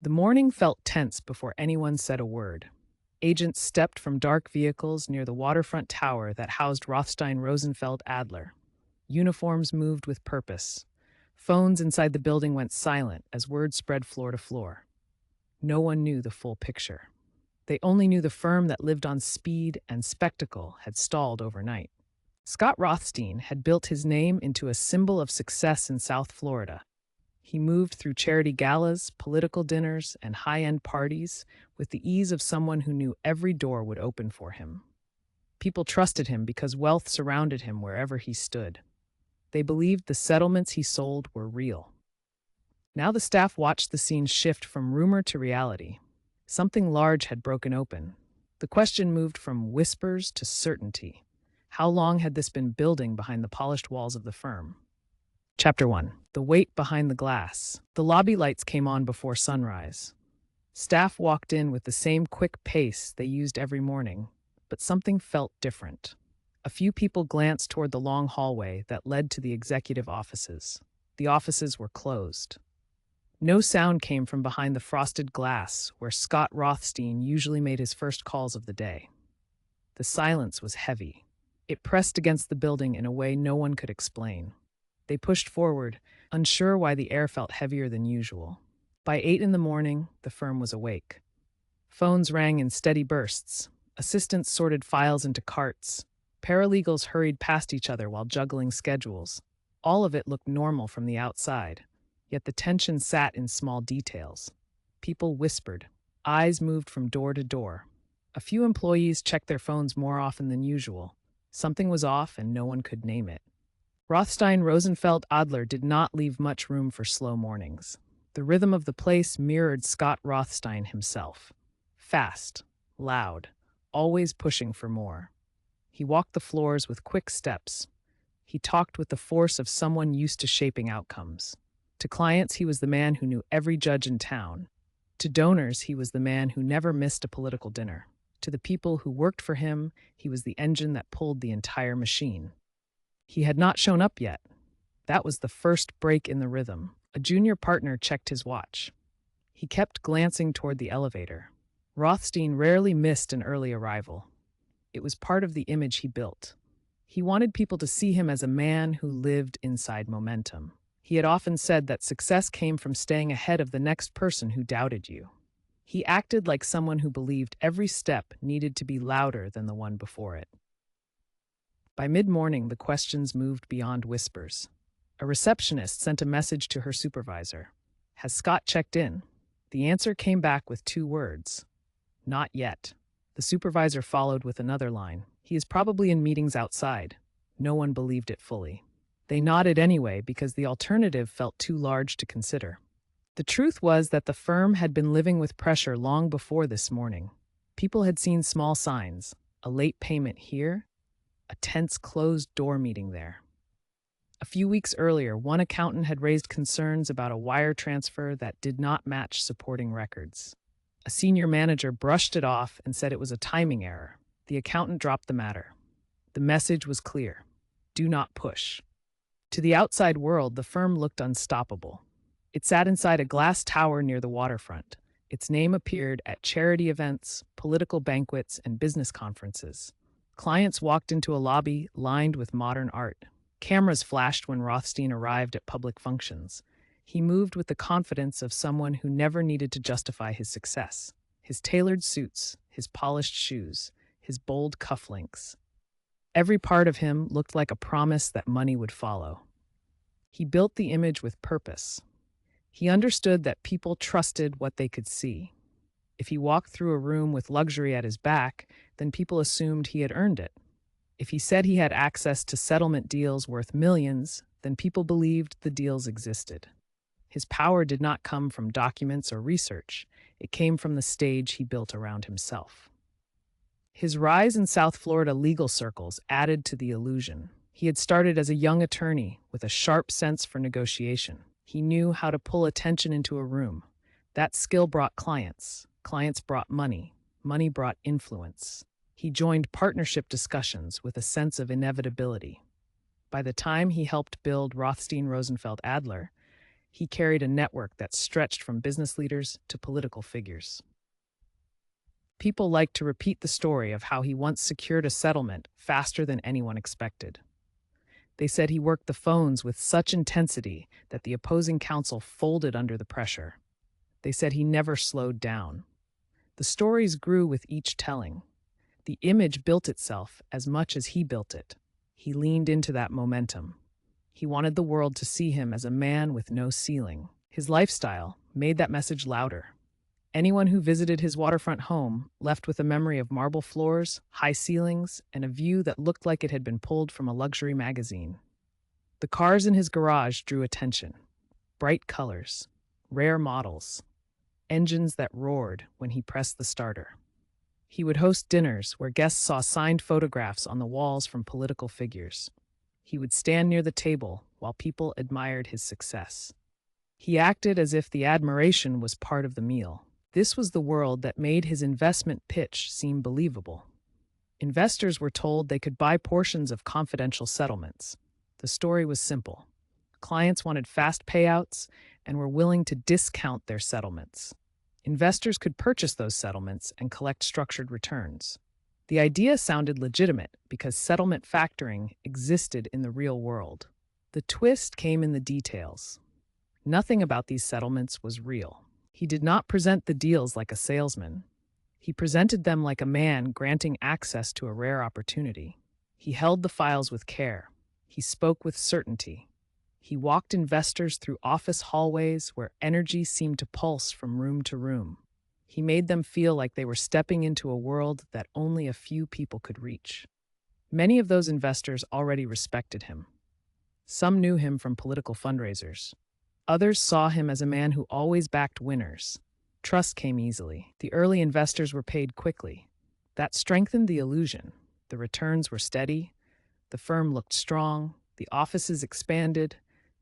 The morning felt tense before anyone said a word. Agents stepped from dark vehicles near the waterfront tower that housed Rothstein Rosenfeld Adler. Uniforms moved with purpose. Phones inside the building went silent as word spread floor to floor. No one knew the full picture. They only knew the firm that lived on speed and spectacle had stalled overnight. Scott Rothstein had built his name into a symbol of success in South Florida. He moved through charity galas, political dinners, and high-end parties with the ease of someone who knew every door would open for him. People trusted him because wealth surrounded him wherever he stood. They believed the settlements he sold were real. Now the staff watched the scene shift from rumor to reality. Something large had broken open. The question moved from whispers to certainty. How long had this been building behind the polished walls of the firm? Chapter 1. The Wait Behind the Glass. The lobby lights came on before sunrise. Staff walked in with the same quick pace they used every morning, but something felt different. A few people glanced toward the long hallway that led to the executive offices. The offices were closed. No sound came from behind the frosted glass where Scott Rothstein usually made his first calls of the day. The silence was heavy. It pressed against the building in a way no one could explain. They pushed forward, unsure why the air felt heavier than usual. By 8 in the morning, the firm was awake. Phones rang in steady bursts. Assistants sorted files into carts. Paralegals hurried past each other while juggling schedules. All of it looked normal from the outside, yet the tension sat in small details. People whispered. Eyes moved from door to door. A few employees checked their phones more often than usual. Something was off and no one could name it. Rothstein Rosenfeld Adler did not leave much room for slow mornings. The rhythm of the place mirrored Scott Rothstein himself. Fast, loud, always pushing for more. He walked the floors with quick steps. He talked with the force of someone used to shaping outcomes. To clients, he was the man who knew every judge in town. To donors, he was the man who never missed a political dinner. To the people who worked for him, he was the engine that pulled the entire machine. He had not shown up yet. That was the first break in the rhythm. A junior partner checked his watch. He kept glancing toward the elevator. Rothstein rarely missed an early arrival. It was part of the image he built. He wanted people to see him as a man who lived inside momentum. He had often said that success came from staying ahead of the next person who doubted you. He acted like someone who believed every step needed to be louder than the one before it. By mid-morning, the questions moved beyond whispers. A receptionist sent a message to her supervisor. "Has Scott checked in?" The answer came back with 2 words. "Not yet." The supervisor followed with another line. "He is probably in meetings outside." No one believed it fully. They nodded anyway because the alternative felt too large to consider. The truth was that the firm had been living with pressure long before this morning. People had seen small signs, a late payment here, a tense closed-door meeting there. A few weeks earlier, one accountant had raised concerns about a wire transfer that did not match supporting records. A senior manager brushed it off and said it was a timing error. The accountant dropped the matter. The message was clear. Do not push. To the outside world, the firm looked unstoppable. It sat inside a glass tower near the waterfront. Its name appeared at charity events, political banquets, and business conferences. Clients walked into a lobby lined with modern art. Cameras flashed when Rothstein arrived at public functions. He moved with the confidence of someone who never needed to justify his success. His tailored suits, his polished shoes, his bold cufflinks. Every part of him looked like a promise that money would follow. He built the image with purpose. He understood that people trusted what they could see. If he walked through a room with luxury at his back, then people assumed he had earned it. If he said he had access to settlement deals worth millions, then people believed the deals existed. His power did not come from documents or research. It came from the stage he built around himself. His rise in South Florida legal circles added to the illusion. He had started as a young attorney with a sharp sense for negotiation. He knew how to pull attention into a room. That skill brought clients. Clients brought money. Money brought influence. He joined partnership discussions with a sense of inevitability. By the time he helped build Rothstein Rosenfeld Adler, He carried a network that stretched from business leaders to political figures. People like to repeat the story of how he once secured a settlement faster than anyone expected. They said he worked the phones with such intensity that the opposing counsel folded under the pressure. They said he never slowed down. The stories grew with each telling. The image built itself as much as he built it. He leaned into that momentum. He wanted the world to see him as a man with no ceiling. His lifestyle made that message louder. Anyone who visited his waterfront home left with a memory of marble floors, high ceilings, and a view that looked like it had been pulled from a luxury magazine. The cars in his garage drew attention. Bright colors, rare models, engines that roared when he pressed the starter. He would host dinners where guests saw signed photographs on the walls from political figures. He would stand near the table while people admired his success. He acted as if the admiration was part of the meal. This was the world that made his investment pitch seem believable. Investors were told they could buy portions of confidential settlements. The story was simple. Clients wanted fast payouts and were willing to discount their settlements. Investors could purchase those settlements and collect structured returns. The idea sounded legitimate because settlement factoring existed in the real world. The twist came in the details. Nothing about these settlements was real. He did not present the deals like a salesman. He presented them like a man granting access to a rare opportunity. He held the files with care. He spoke with certainty. He walked investors through office hallways where energy seemed to pulse from room to room. He made them feel like they were stepping into a world that only a few people could reach. Many of those investors already respected him. Some knew him from political fundraisers. Others saw him as a man who always backed winners. Trust came easily. The early investors were paid quickly. That strengthened the illusion. The returns were steady. The firm looked strong. The offices expanded.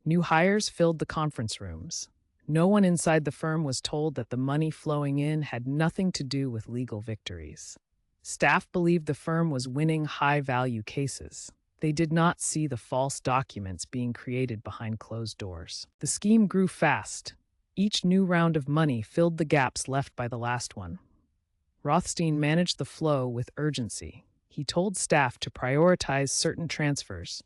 New hires filled the conference rooms. No one inside the firm was told that the money flowing in had nothing to do with legal victories. Staff believed the firm was winning high-value cases. They did not see the false documents being created behind closed doors. The scheme grew fast. Each new round of money filled the gaps left by the last one. Rothstein managed the flow with urgency. He told staff to prioritize certain transfers.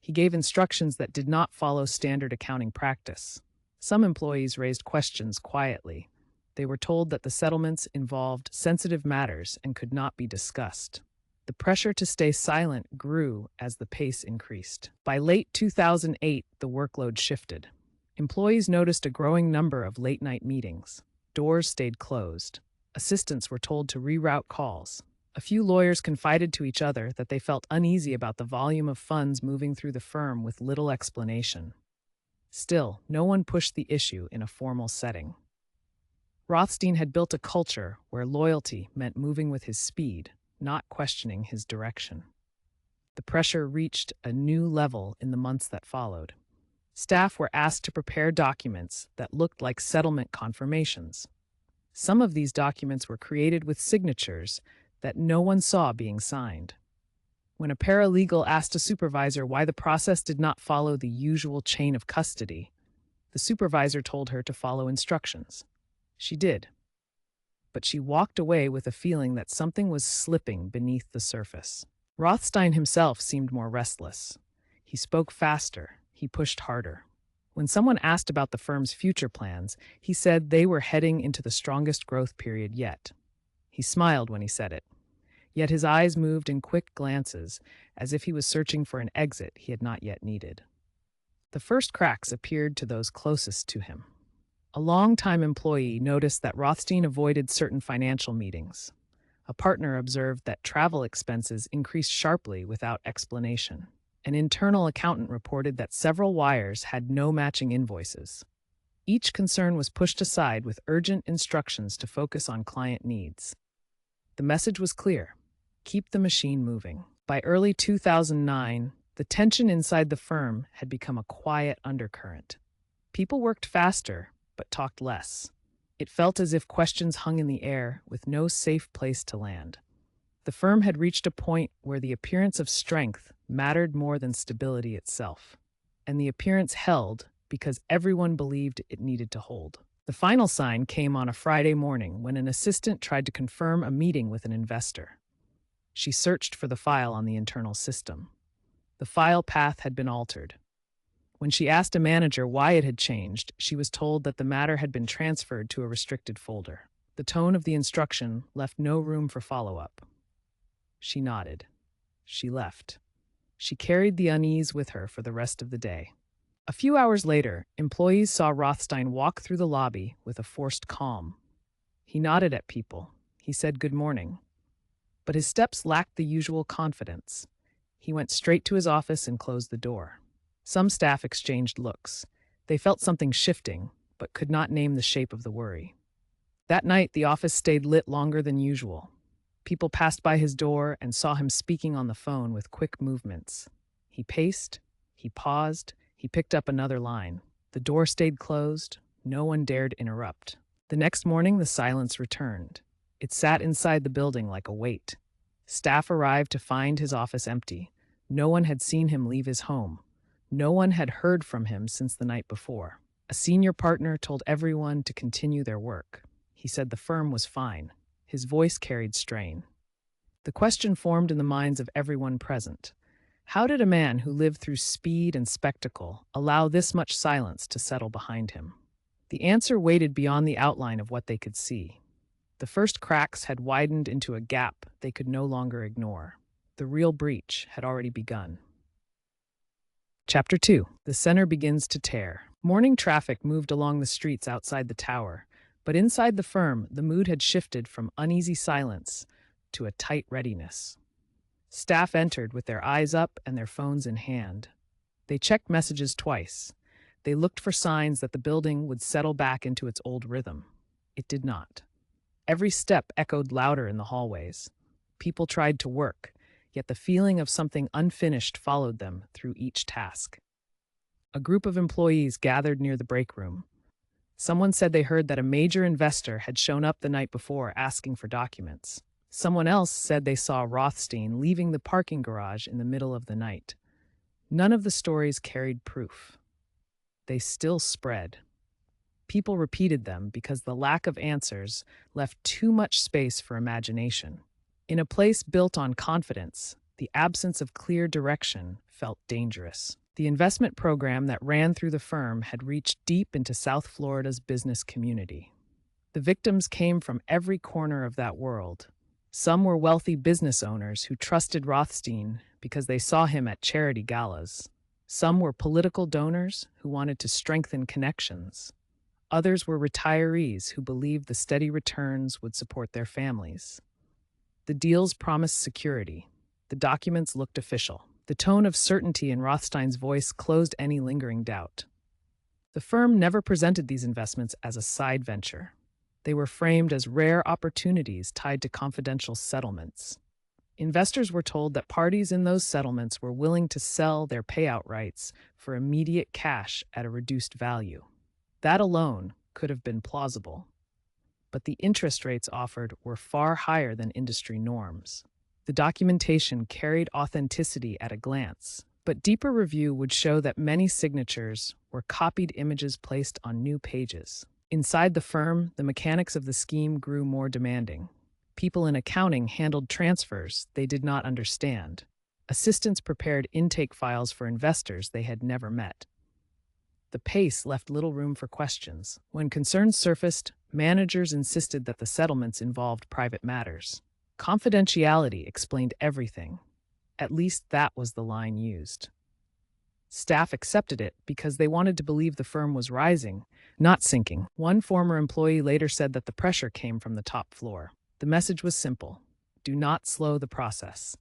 He gave instructions that did not follow standard accounting practice. Some employees raised questions quietly. They were told that the settlements involved sensitive matters and could not be discussed. The pressure to stay silent grew as the pace increased. By late 2008, the workload shifted. Employees noticed a growing number of late-night meetings. Doors stayed closed. Assistants were told to reroute calls. A few lawyers confided to each other that they felt uneasy about the volume of funds moving through the firm with little explanation. Still, no one pushed the issue in a formal setting. Rothstein had built a culture where loyalty meant moving with his speed, not questioning his direction. The pressure reached a new level in the months that followed. Staff were asked to prepare documents that looked like settlement confirmations. Some of these documents were created with signatures that no one saw being signed. When a paralegal asked a supervisor why the process did not follow the usual chain of custody, the supervisor told her to follow instructions. She did. But she walked away with a feeling that something was slipping beneath the surface. Rothstein himself seemed more restless. He spoke faster. He pushed harder. When someone asked about the firm's future plans, he said they were heading into the strongest growth period yet. He smiled when he said it. Yet his eyes moved in quick glances, as if he was searching for an exit he had not yet needed. The first cracks appeared to those closest to him. A long-time employee noticed that Rothstein avoided certain financial meetings. A partner observed that travel expenses increased sharply without explanation. An internal accountant reported that several wires had no matching invoices. Each concern was pushed aside with urgent instructions to focus on client needs. The message was clear: keep the machine moving. By early 2009, the tension inside the firm had become a quiet undercurrent. People worked faster, but talked less. It felt as if questions hung in the air with no safe place to land. The firm had reached a point where the appearance of strength mattered more than stability itself. And the appearance held because everyone believed it needed to hold. The final sign came on a Friday morning when an assistant tried to confirm a meeting with an investor. She searched for the file on the internal system. The file path had been altered. When she asked a manager why it had changed, she was told that the matter had been transferred to a restricted folder. The tone of the instruction left no room for follow-up. She nodded. She left. She carried the unease with her for the rest of the day. A few hours later, employees saw Rothstein walk through the lobby with a forced calm. He nodded at people. He said good morning. But his steps lacked the usual confidence. He went straight to his office and closed the door. Some staff exchanged looks. They felt something shifting, but could not name the shape of the worry. That night, the office stayed lit longer than usual. People passed by his door and saw him speaking on the phone with quick movements. He paced, he paused, he picked up another line. The door stayed closed. No one dared interrupt. The next morning, the silence returned. It sat inside the building like a weight. Staff arrived to find his office empty. No one had seen him leave his home. No one had heard from him since the night before. A senior partner told everyone to continue their work. He said the firm was fine. His voice carried strain. The question formed in the minds of everyone present. How did a man who lived through speed and spectacle allow this much silence to settle behind him? The answer waited beyond the outline of what they could see. The first cracks had widened into a gap they could no longer ignore. The real breach had already begun. Chapter 2. The center begins to tear. Morning traffic moved along the streets outside the tower, but inside the firm, the mood had shifted from uneasy silence to a tight readiness. Staff entered with their eyes up and their phones in hand. They checked messages twice. They looked for signs that the building would settle back into its old rhythm. It did not. Every step echoed louder in the hallways. People tried to work, yet the feeling of something unfinished followed them through each task. A group of employees gathered near the break room. Someone said they heard that a major investor had shown up the night before asking for documents. Someone else said they saw Rothstein leaving the parking garage in the middle of the night. None of the stories carried proof. They still spread. People repeated them because the lack of answers left too much space for imagination. In a place built on confidence, the absence of clear direction felt dangerous. The investment program that ran through the firm had reached deep into South Florida's business community. The victims came from every corner of that world. Some were wealthy business owners who trusted Rothstein because they saw him at charity galas. Some were political donors who wanted to strengthen connections. Others were retirees who believed the steady returns would support their families. The deals promised security. The documents looked official. The tone of certainty in Rothstein's voice closed any lingering doubt. The firm never presented these investments as a side venture. They were framed as rare opportunities tied to confidential settlements. Investors were told that parties in those settlements were willing to sell their payout rights for immediate cash at a reduced value. That alone could have been plausible. But the interest rates offered were far higher than industry norms. The documentation carried authenticity at a glance, but deeper review would show that many signatures were copied images placed on new pages. Inside the firm, the mechanics of the scheme grew more demanding. People in accounting handled transfers they did not understand. Assistants prepared intake files for investors they had never met. The pace left little room for questions. When concerns surfaced, managers insisted that the settlements involved private matters. Confidentiality explained everything. At least that was the line used. Staff accepted it because they wanted to believe the firm was rising, not sinking. One former employee later said that the pressure came from the top floor. The message was simple: do not slow the process.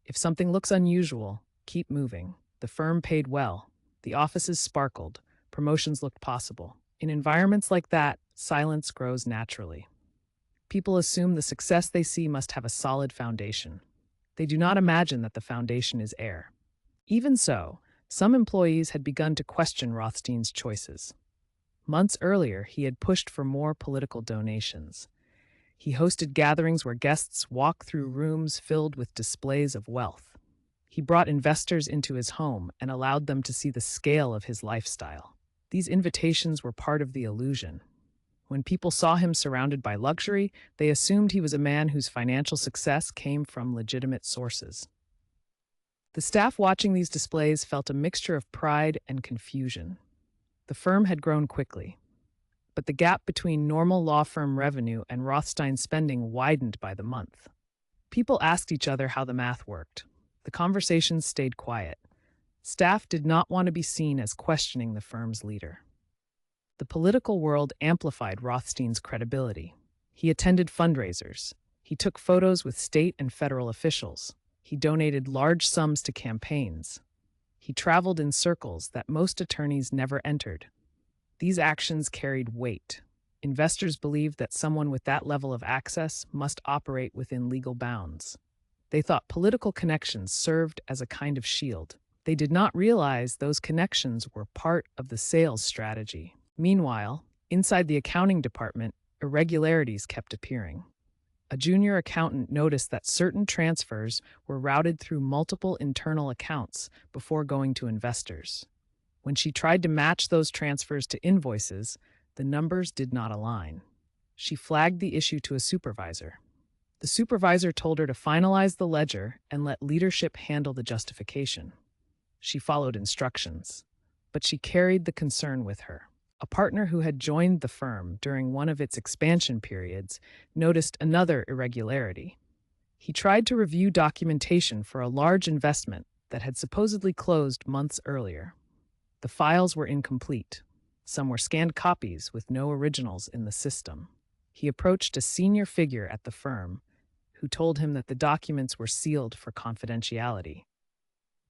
If something looks unusual, keep moving. The firm paid well. The offices sparkled. Promotions looked possible. In environments like that, silence grows naturally. People assume the success they see must have a solid foundation. They do not imagine that the foundation is air. Even so, some employees had begun to question Rothstein's choices. Months earlier, he had pushed for more political donations. He hosted gatherings where guests walked through rooms filled with displays of wealth. He brought investors into his home and allowed them to see the scale of his lifestyle. These invitations were part of the illusion. When people saw him surrounded by luxury, they assumed he was a man whose financial success came from legitimate sources. The staff watching these displays felt a mixture of pride and confusion. The firm had grown quickly, but the gap between normal law firm revenue and Rothstein spending widened by the month. People asked each other how the math worked. The conversations stayed quiet. Staff did not want to be seen as questioning the firm's leader. The political world amplified Rothstein's credibility. He attended fundraisers. He took photos with state and federal officials. He donated large sums to campaigns. He traveled in circles that most attorneys never entered. These actions carried weight. Investors believed that someone with that level of access must operate within legal bounds. They thought political connections served as a kind of shield. They did not realize those connections were part of the sales strategy. Meanwhile, inside the accounting department, irregularities kept appearing. A junior accountant noticed that certain transfers were routed through multiple internal accounts before going to investors. When she tried to match those transfers to invoices, the numbers did not align. She flagged the issue to a supervisor. The supervisor told her to finalize the ledger and let leadership handle the justification. She followed instructions, but she carried the concern with her. A partner who had joined the firm during one of its expansion periods noticed another irregularity. He tried to review documentation for a large investment that had supposedly closed months earlier. The files were incomplete. Some were scanned copies with no originals in the system. He approached a senior figure at the firm who told him that the documents were sealed for confidentiality.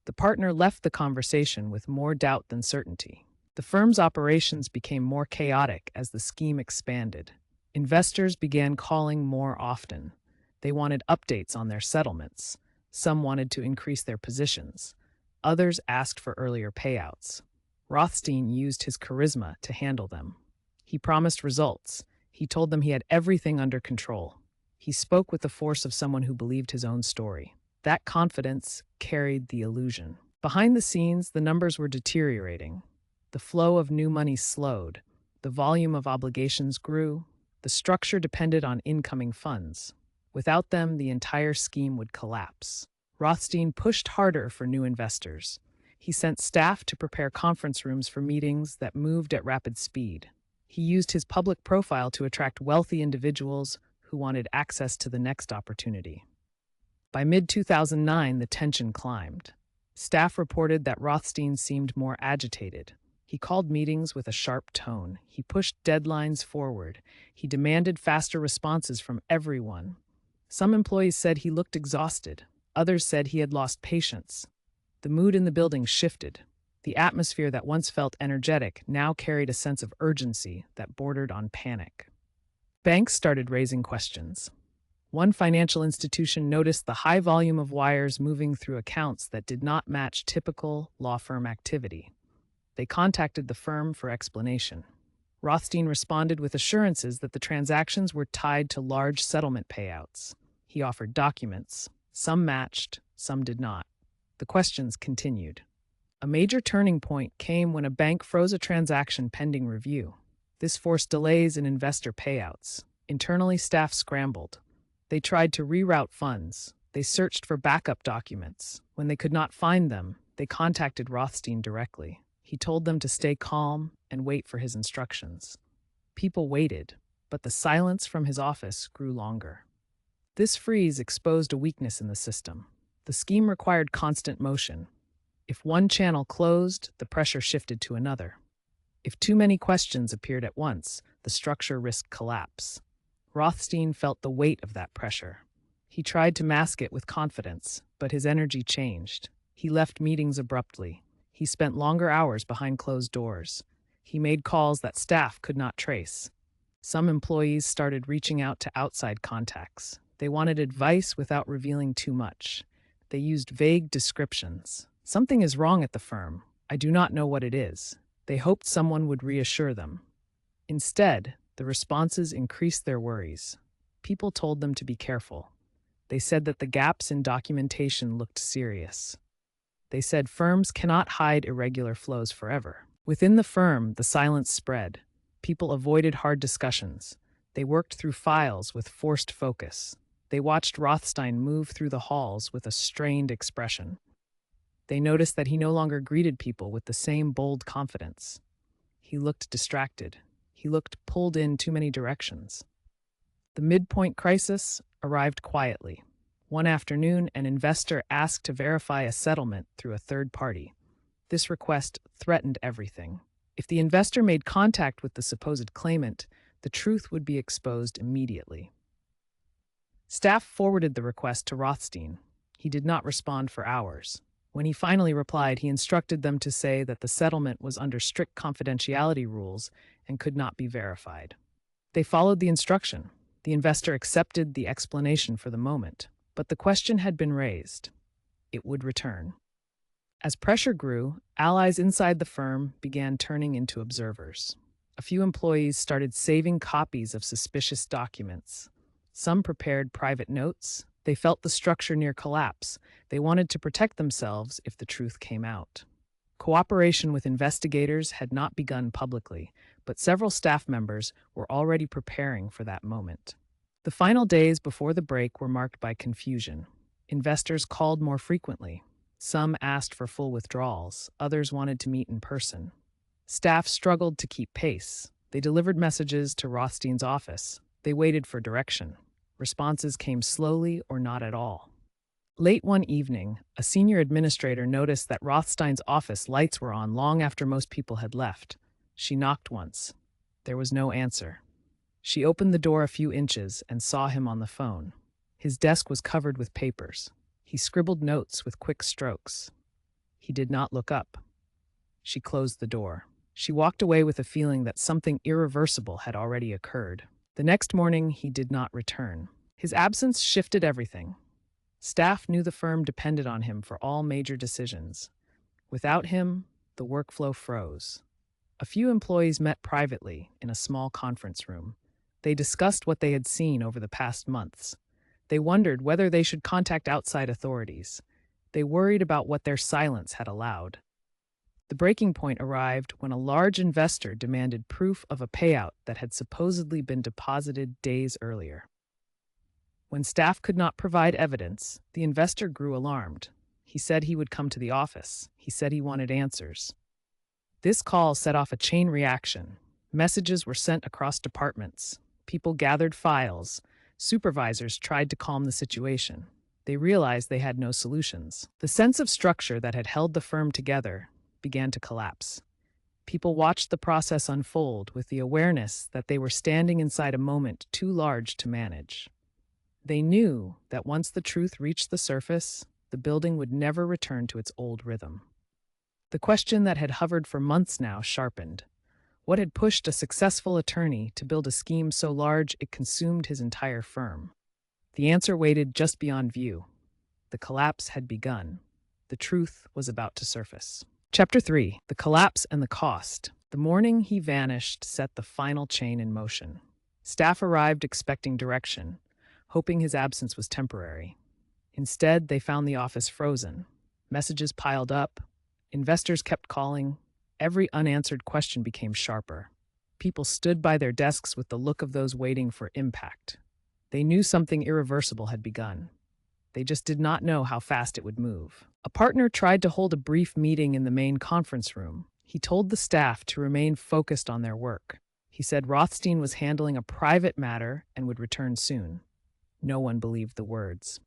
The partner left the conversation with more doubt than certainty. The firm's operations became more chaotic as the scheme expanded. Investors began calling more often. They wanted updates on their settlements. Some wanted to increase their positions. Others asked for earlier payouts. Rothstein used his charisma to handle them. He promised results. He told them he had everything under control. He spoke with the force of someone who believed his own story. That confidence carried the illusion. Behind the scenes, the numbers were deteriorating. The flow of new money slowed. The volume of obligations grew. The structure depended on incoming funds. Without them, the entire scheme would collapse. Rothstein pushed harder for new investors. He sent staff to prepare conference rooms for meetings that moved at rapid speed. He used his public profile to attract wealthy individuals who wanted access to the next opportunity. By mid-2009, the tension climbed. Staff reported that Rothstein seemed more agitated. He called meetings with a sharp tone. He pushed deadlines forward. He demanded faster responses from everyone. Some employees said he looked exhausted. Others said he had lost patience. The mood in the building shifted. The atmosphere that once felt energetic now carried a sense of urgency that bordered on panic. Banks started raising questions. One financial institution noticed the high volume of wires moving through accounts that did not match typical law firm activity. They contacted the firm for explanation. Rothstein responded with assurances that the transactions were tied to large settlement payouts. He offered documents. Some matched, some did not. The questions continued. A major turning point came when a bank froze a transaction pending review. This forced delays in investor payouts. Internally, staff scrambled. They tried to reroute funds. They searched for backup documents. When they could not find them, they contacted Rothstein directly. He told them to stay calm and wait for his instructions. People waited, but the silence from his office grew longer. This freeze exposed a weakness in the system. The scheme required constant motion. If one channel closed, the pressure shifted to another. If too many questions appeared at once, the structure risked collapse. Rothstein felt the weight of that pressure. He tried to mask it with confidence, but his energy changed. He left meetings abruptly. He spent longer hours behind closed doors. He made calls that staff could not trace. Some employees started reaching out to outside contacts. They wanted advice without revealing too much. They used vague descriptions. "Something is wrong at the firm. I do not know what it is." They hoped someone would reassure them. Instead, the responses increased their worries. People told them to be careful. They said that the gaps in documentation looked serious. They said firms cannot hide irregular flows forever. Within the firm, the silence spread. People avoided hard discussions. They worked through files with forced focus. They watched Rothstein move through the halls with a strained expression. They noticed that he no longer greeted people with the same bold confidence. He looked distracted. He looked pulled in too many directions. The midpoint crisis arrived quietly. One afternoon, an investor asked to verify a settlement through a third party. This request threatened everything. If the investor made contact with the supposed claimant, the truth would be exposed immediately. Staff forwarded the request to Rothstein. He did not respond for hours. When he finally replied, he instructed them to say that the settlement was under strict confidentiality rules and could not be verified. They followed the instruction. The investor accepted the explanation for the moment, but the question had been raised. It would return. As pressure grew, allies inside the firm began turning into observers. A few employees started saving copies of suspicious documents. Some prepared private notes. They felt the structure near collapse. They wanted to protect themselves if the truth came out. Cooperation with investigators had not begun publicly, but several staff members were already preparing for that moment. The final days before the break were marked by confusion. Investors called more frequently. Some asked for full withdrawals. Others wanted to meet in person. Staff struggled to keep pace. They delivered messages to Rothstein's office. They waited for direction. Responses came slowly or not at all. Late one evening, a senior administrator noticed that Rothstein's office lights were on long after most people had left. She knocked once. There was no answer. She opened the door a few inches and saw him on the phone. His desk was covered with papers. He scribbled notes with quick strokes. He did not look up. She closed the door. She walked away with a feeling that something irreversible had already occurred. The next morning, he did not return. His absence shifted everything. Staff knew the firm depended on him for all major decisions. Without him, the workflow froze. A few employees met privately in a small conference room. They discussed what they had seen over the past months. They wondered whether they should contact outside authorities. They worried about what their silence had allowed. The breaking point arrived when a large investor demanded proof of a payout that had supposedly been deposited days earlier. When staff could not provide evidence, the investor grew alarmed. He said he would come to the office. He said he wanted answers. This call set off a chain reaction. Messages were sent across departments. People gathered files. Supervisors tried to calm the situation. They realized they had no solutions. The sense of structure that had held the firm together began to collapse. People watched the process unfold with the awareness that they were standing inside a moment too large to manage. They knew that once the truth reached the surface, the building would never return to its old rhythm. The question that had hovered for months now sharpened. What had pushed a successful attorney to build a scheme so large it consumed his entire firm? The answer waited just beyond view. The collapse had begun. The truth was about to surface. Chapter 3. The Collapse and the Cost. The morning he vanished set the final chain in motion. Staff arrived expecting direction, hoping his absence was temporary. Instead, they found the office frozen. Messages piled up. Investors kept calling. Every unanswered question became sharper. People stood by their desks with the look of those waiting for impact. They knew something irreversible had begun. They just did not know how fast it would move. A partner tried to hold a brief meeting in the main conference room. He told the staff to remain focused on their work. He said Rothstein was handling a private matter and would return soon. No one believed the words.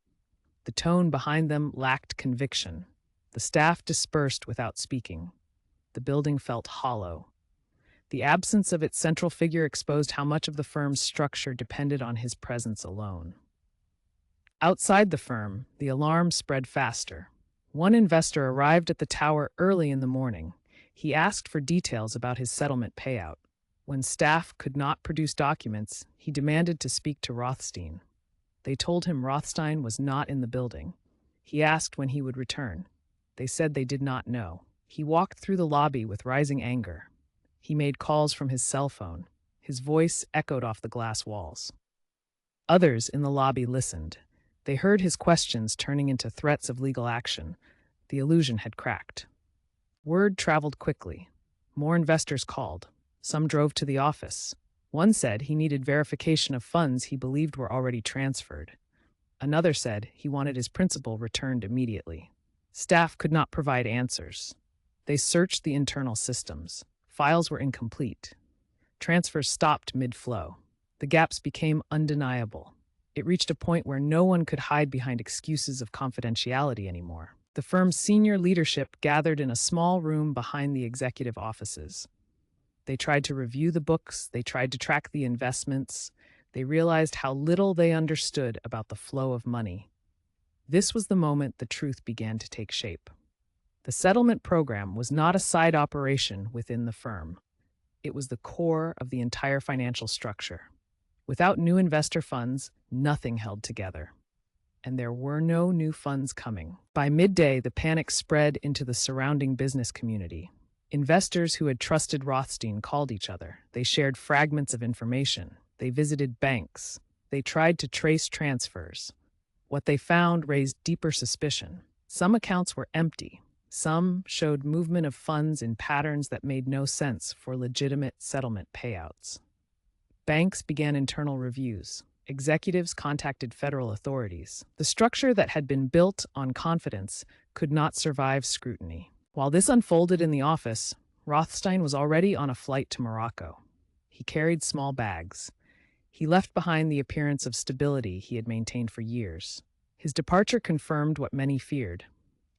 The tone behind them lacked conviction. The staff dispersed without speaking. The building felt hollow. The absence of its central figure exposed how much of the firm's structure depended on his presence alone. Outside the firm, the alarm spread faster. One investor arrived at the tower early in the morning. He asked for details about his settlement payout. When staff could not produce documents, he demanded to speak to Rothstein. They told him Rothstein was not in the building. He asked when he would return. They said they did not know. He walked through the lobby with rising anger. He made calls from his cell phone. His voice echoed off the glass walls. Others in the lobby listened. They heard his questions turning into threats of legal action. The illusion had cracked. Word traveled quickly. More investors called. Some drove to the office. One said he needed verification of funds he believed were already transferred. Another said he wanted his principal returned immediately. Staff could not provide answers. They searched the internal systems. Files were incomplete. Transfers stopped mid-flow. The gaps became undeniable. It reached a point where no one could hide behind excuses of confidentiality anymore. The firm's senior leadership gathered in a small room behind the executive offices. They tried to review the books, they tried to track the investments. They realized how little they understood about the flow of money. This was the moment the truth began to take shape. The settlement program was not a side operation within the firm. It was the core of the entire financial structure. Without new investor funds, nothing held together. And there were no new funds coming. By midday, the panic spread into the surrounding business community. Investors who had trusted Rothstein called each other. They shared fragments of information. They visited banks. They tried to trace transfers. What they found raised deeper suspicion. Some accounts were empty. Some showed movement of funds in patterns that made no sense for legitimate settlement payouts. Banks began internal reviews. Executives contacted federal authorities. The structure that had been built on confidence could not survive scrutiny. While this unfolded in the office, Rothstein was already on a flight to Morocco. He carried small bags. He left behind the appearance of stability he had maintained for years. His departure confirmed what many feared.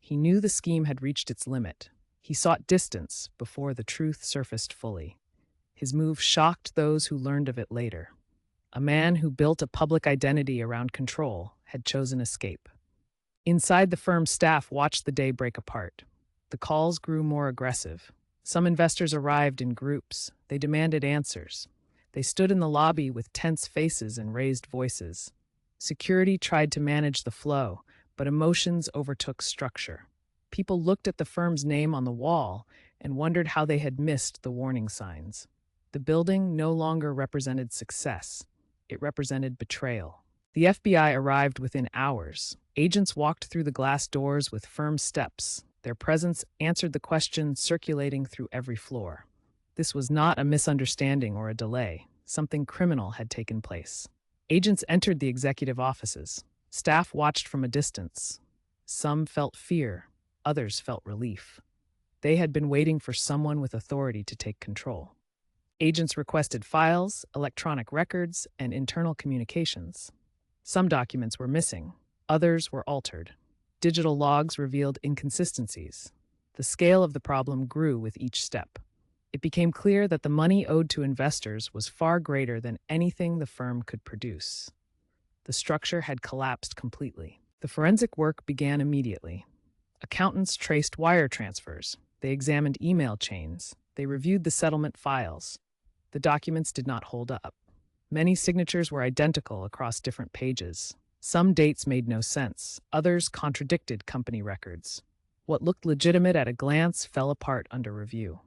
He knew the scheme had reached its limit. He sought distance before the truth surfaced fully. His move shocked those who learned of it later. A man who built a public identity around control had chosen escape. Inside, the firm's staff watched the day break apart. The calls grew more aggressive. Some investors arrived in groups. They demanded answers. They stood in the lobby with tense faces and raised voices. Security tried to manage the flow, but emotions overtook structure. People looked at the firm's name on the wall and wondered how they had missed the warning signs. The building no longer represented success. It represented betrayal. The FBI arrived within hours. Agents walked through the glass doors with firm steps. Their presence answered the question circulating through every floor. This was not a misunderstanding or a delay. Something criminal had taken place. Agents entered the executive offices. Staff watched from a distance. Some felt fear. Others felt relief. They had been waiting for someone with authority to take control. Agents requested files, electronic records, and internal communications. Some documents were missing. Others were altered. Digital logs revealed inconsistencies. The scale of the problem grew with each step. It became clear that the money owed to investors was far greater than anything the firm could produce. The structure had collapsed completely. The forensic work began immediately. Accountants traced wire transfers. They examined email chains. They reviewed the settlement files. The documents did not hold up. Many signatures were identical across different pages. Some dates made no sense. Others contradicted company records. What looked legitimate at a glance fell apart under review.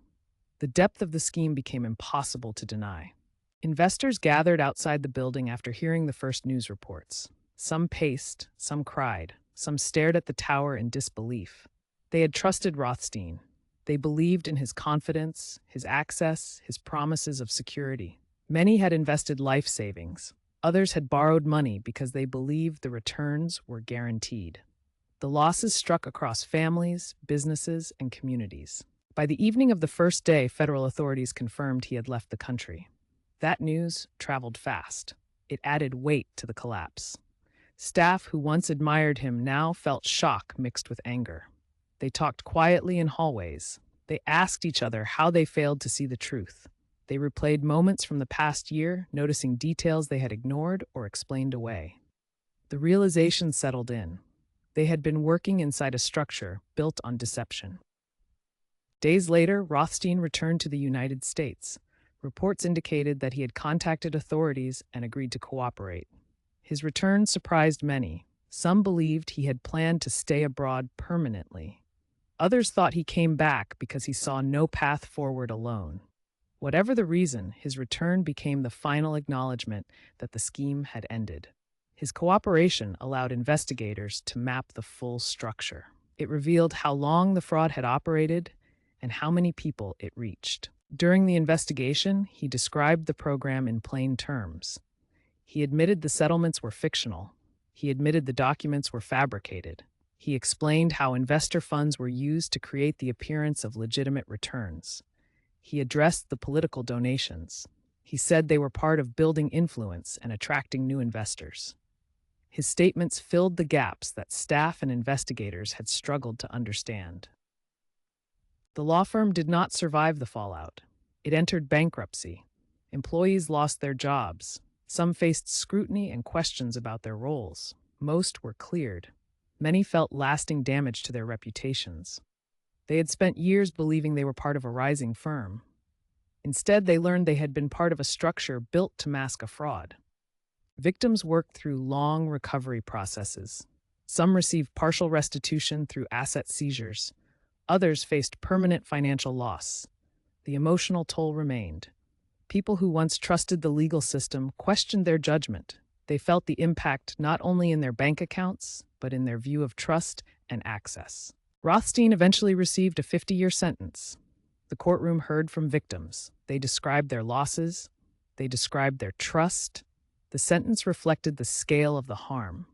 The depth of the scheme became impossible to deny. Investors gathered outside the building after hearing the first news reports. Some paced, some cried, some stared at the tower in disbelief. They had trusted Rothstein. They believed in his confidence, his access, his promises of security. Many had invested life savings. Others had borrowed money because they believed the returns were guaranteed. The losses struck across families, businesses, and communities. By the evening of the first day, federal authorities confirmed he had left the country. That news traveled fast. It added weight to the collapse. Staff who once admired him now felt shock mixed with anger. They talked quietly in hallways. They asked each other how they failed to see the truth. They replayed moments from the past year, noticing details they had ignored or explained away. The realization settled in. They had been working inside a structure built on deception. Days later, Rothstein returned to the United States. Reports indicated that he had contacted authorities and agreed to cooperate. His return surprised many. Some believed he had planned to stay abroad permanently. Others thought he came back because he saw no path forward alone. Whatever the reason, his return became the final acknowledgement that the scheme had ended. His cooperation allowed investigators to map the full structure. It revealed how long the fraud had operated and how many people it reached. During the investigation, he described the program in plain terms. He admitted the settlements were fictional. He admitted the documents were fabricated. He explained how investor funds were used to create the appearance of legitimate returns. He addressed the political donations. He said they were part of building influence and attracting new investors. His statements filled the gaps that staff and investigators had struggled to understand. The law firm did not survive the fallout. It entered bankruptcy. Employees lost their jobs. Some faced scrutiny and questions about their roles. Most were cleared. Many felt lasting damage to their reputations. They had spent years believing they were part of a rising firm. Instead, they learned they had been part of a structure built to mask a fraud. Victims worked through long recovery processes. Some received partial restitution through asset seizures. Others faced permanent financial loss. The emotional toll remained. People who once trusted the legal system questioned their judgment. They felt the impact not only in their bank accounts, but in their view of trust and access. Rothstein eventually received a 50-year sentence. The courtroom heard from victims. They described their losses. They described their trust. The sentence reflected the scale of the harm.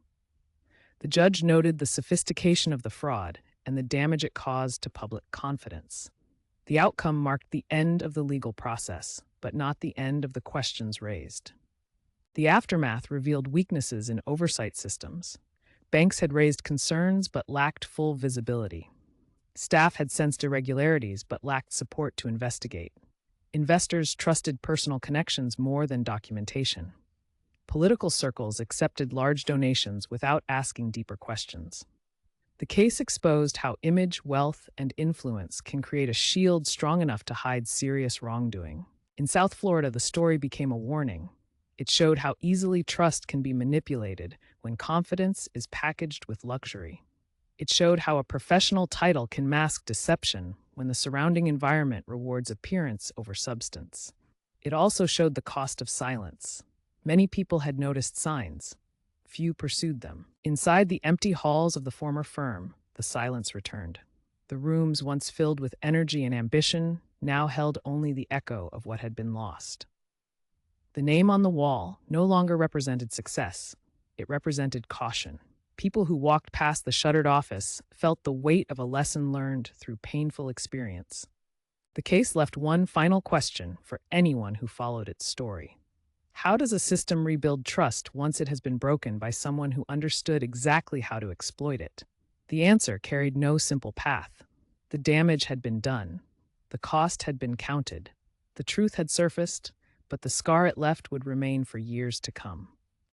The judge noted the sophistication of the fraud and the damage it caused to public confidence. The outcome marked the end of the legal process, but not the end of the questions raised. The aftermath revealed weaknesses in oversight systems. Banks had raised concerns but lacked full visibility. Staff had sensed irregularities but lacked support to investigate. Investors trusted personal connections more than documentation. Political circles accepted large donations without asking deeper questions. The case exposed how image, wealth, and influence can create a shield strong enough to hide serious wrongdoing. In South Florida, the story became a warning. It showed how easily trust can be manipulated when confidence is packaged with luxury. It showed how a professional title can mask deception when the surrounding environment rewards appearance over substance. It also showed the cost of silence. Many people had noticed signs. Few pursued them. Inside the empty halls of the former firm, the silence returned. The rooms once filled with energy and ambition now held only the echo of what had been lost. The name on the wall no longer represented success. It represented caution. People who walked past the shuttered office felt the weight of a lesson learned through painful experience. The case left one final question for anyone who followed its story. How does a system rebuild trust once it has been broken by someone who understood exactly how to exploit it? The answer carried no simple path. The damage had been done. The cost had been counted. The truth had surfaced, but the scar it left would remain for years to come.